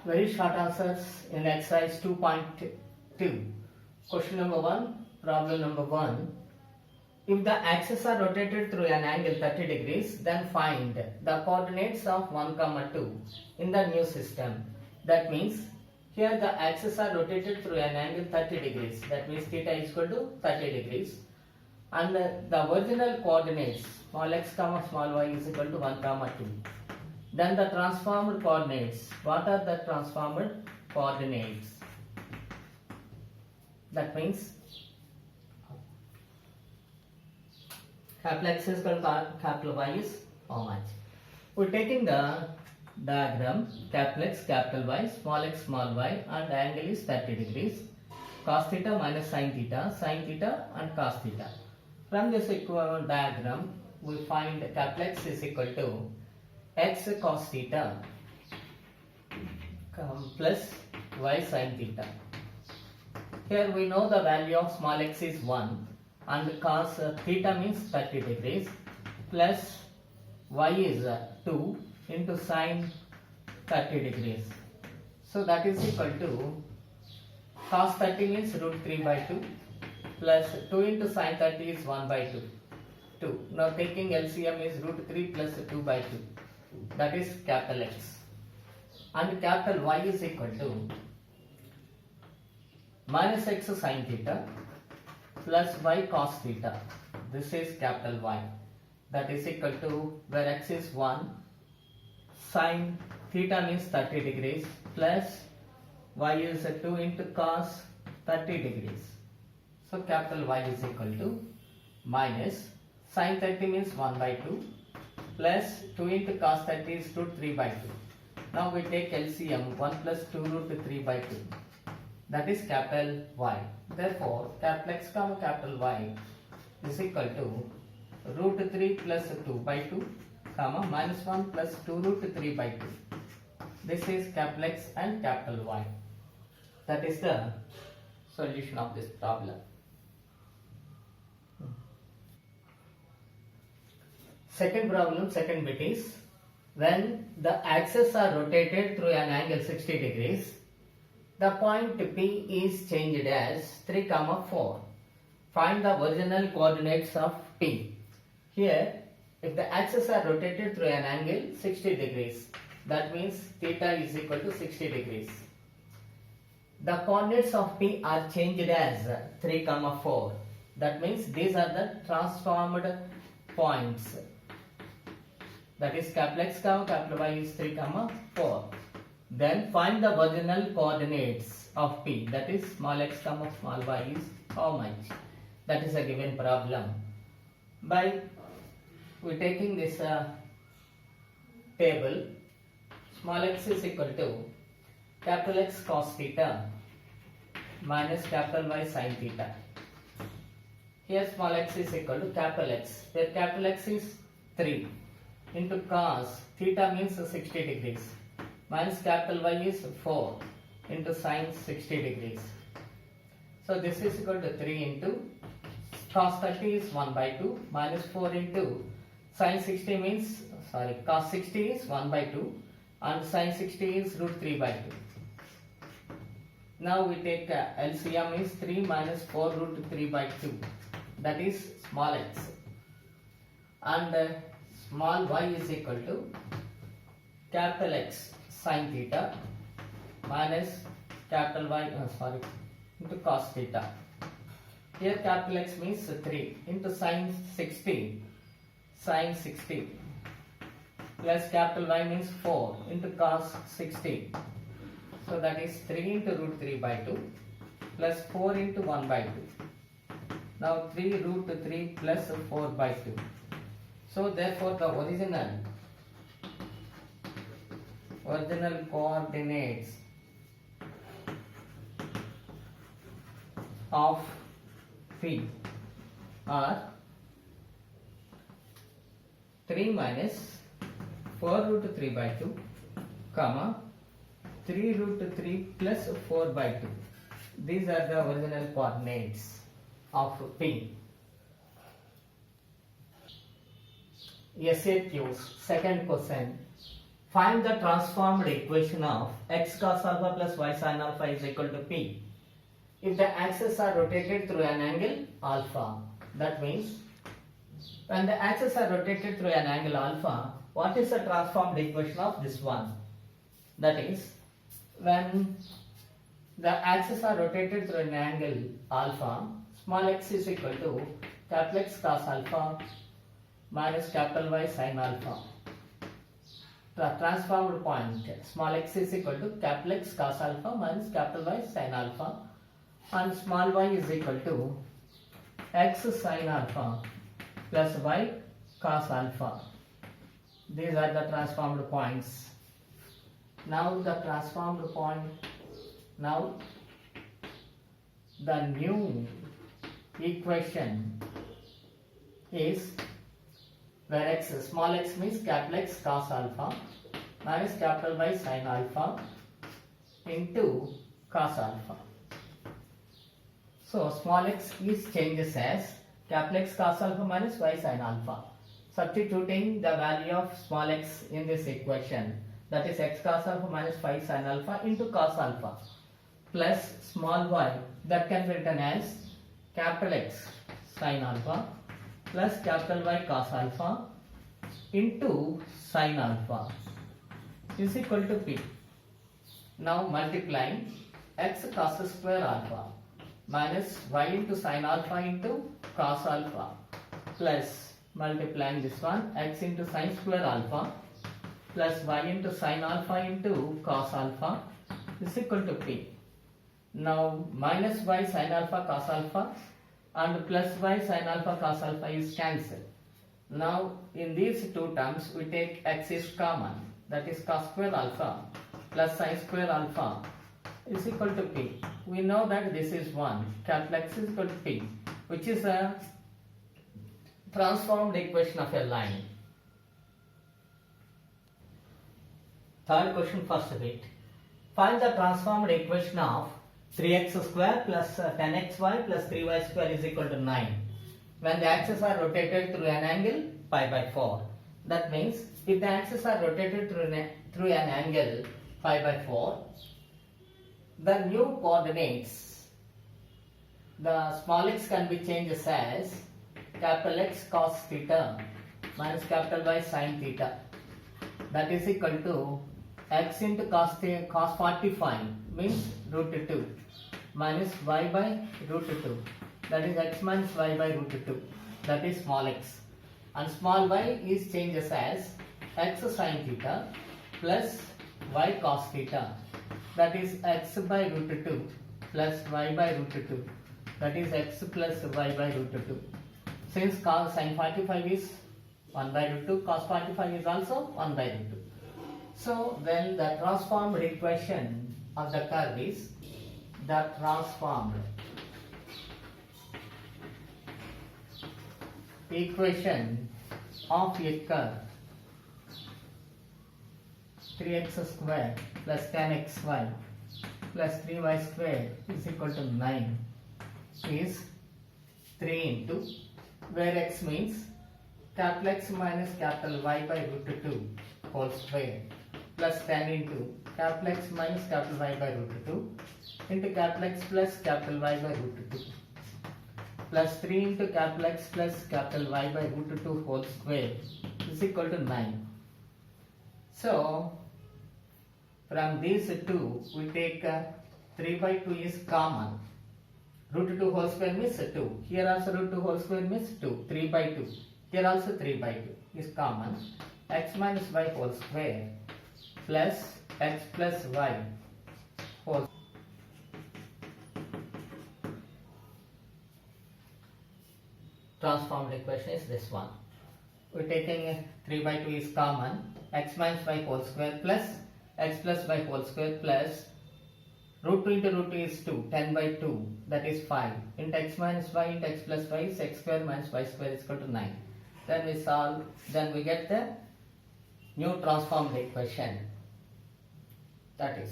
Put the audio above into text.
Very short answers in exercise 2.2. Question number 1, problem number 1. If the axes are rotated through an angle 30 degrees, then find the coordinates of 1, 2 in the new system. That means here the axes are rotated through an angle 30 degrees. That means theta is equal to 30 degrees. And the original coordinates small x comma small y is equal to 1, 2. Then the transformed coordinates. What are the transformed coordinates? That means capital X is equal to capital Y is how much? We're taking the diagram capital X, capital Y, small y, and angle is 30 degrees. Cos theta minus sin theta and cos theta. From this diagram, we find capital X is equal to x cos theta plus y sin theta. Here we know the value of small x is 1 and cos theta means 30 degrees plus y is 2 into sin 30 degrees. So that is equal to cos 30 means root 3 by 2 plus 2 into sin 30 is 1 by 2. Now taking LCM is root 3 plus 2 by 2. That is capital X. And capital Y is equal to minus x sin theta plus y cos theta. This is capital Y. That is equal to where x is 1, sin theta means 30 degrees plus y is 2 into cos 30 degrees. So capital Y is equal to minus sin 30 means 1 by 2 plus 2 into cos 30 is root 3 by 2. Now we take LCM 1 plus 2 root 3 by 2. That is capital Y. Therefore, capital X comma capital Y is equal to root 3 plus 2 by 2 comma minus 1 plus 2 root 3 by 2. This is capital X and capital Y. That is the solution of this problem. Second problem, second bit is when the axes are rotated through an angle 60 degrees, the point P is changed as 3, 4. Find the original coordinates of P. Here, if the axes are rotated through an angle 60 degrees, that means theta is equal to 60 degrees. The coordinates of P are changed as 3, 4. That means these are the transformed points. That is capital X comma capital Y is 3, 4. Then find the original coordinates of P. That is small x comma small y is how much? That is a given problem. By we taking this table, small x is equal to capital X cos theta minus capital Y sin theta. Here small x is equal to capital X, where capital X is 3 into cos theta means 60 degrees minus capital Y is 4 into sin 60 degrees. So this is equal to 3 into cos 30 is 1 by 2 minus 4 into sin 60 means cos 60 is 1 by 2 and sin 60 is root 3 by 2. Now we take LCM is 3 minus 4 root 3 by 2. That is small x. And small y is equal to capital X sin theta minus capital Y into cos theta. Here capital X means 3 into sin 60 plus capital Y means 4 into cos 60. So that is 3 into root 3 by 2 plus 4 into 1 by 2. Now 3 root 3 plus 4 by 2. So therefore the original coordinates of P are 3 minus 4 root 3 by 2 comma 3 root 3 plus 4 by 2. These are the original coordinates of P. SAQs, second question. Find the transformed equation of x cos alpha plus y sin alpha is equal to p. If the axes are rotated through an angle alpha, that means when the axes are rotated through an angle alpha, what is the transformed equation of this one? That is, when the axes are rotated through an angle alpha, small x is equal to capital X cos alpha minus capital Y sin alpha. The transformed point, small x is equal to capital X cos alpha minus capital Y sin alpha, and small y is equal to x sin alpha plus y cos alpha. These are the transformed points. Now the transformed point, now the new equation is where x, small x means capital X cos alpha minus capital Y sin alpha into cos alpha. So small x is changes as capital X cos alpha minus y sin alpha. Substituting the value of small x in this equation, that is x cos alpha minus y sin alpha into cos alpha, plus small y, that can be written as capital X sin alpha plus capital Y cos alpha into sin alpha is equal to p. Now multiplying x cos square alpha minus y into sin alpha into cos alpha plus multiplying this one x into sin square alpha plus y into sin alpha into cos alpha is equal to p. Now minus y sin alpha cos alpha and plus y sin alpha cos alpha is cancelled. Now in these two terms we take x is common, that is cos square alpha plus sin square alpha is equal to p. We know that this is 1, capital X is equal to p, which is a transformed equation of a line. Third question, first bit. Find the transformed equation of 3x square plus 10xy plus 3y square is equal to 9 when the axes are rotated through an angle pi by 4. That means if the axes are rotated through an angle pi by 4, the new coordinates, the small x can be changed as capital X cos theta minus capital Y sin theta, that is equal to x into cos 45 means root 2 minus y by root 2, that is x minus y by root 2, that is small x, and small y is changes as x sin theta plus y cos theta, that is x by root 2 plus y by root 2, that is x plus y by root 2. Since cos sin 45 is 1 by root 2, cos 45 is also 1 by root 2. So then the transformed equation of the curve is the transformed equation of a curve 3x square plus 10xy plus 3y square is equal to 9 is 3 into, where x means capital X minus capital Y by root 2 whole square plus 10 into capital X minus capital Y by root 2 into capital X plus capital Y by root 2 plus 3 into capital X plus capital Y by root 2 whole square is equal to 9. So from these two we take 3 by 2 is common. Root 2 whole square means 2. Here also root 2 whole square means 2. 3 by 2. Here also 3 by 2 is common. X minus y whole square plus x plus y whole. Transformed equation is this one. We are taking 3 by 2 is common. X minus y whole square plus x plus y whole square plus root 2 into root 2 is 2, 10 by 2, that is 5, into x minus y into x plus y is x square minus y square is equal to 9. Then we solve, then we get the new transformed equation, that is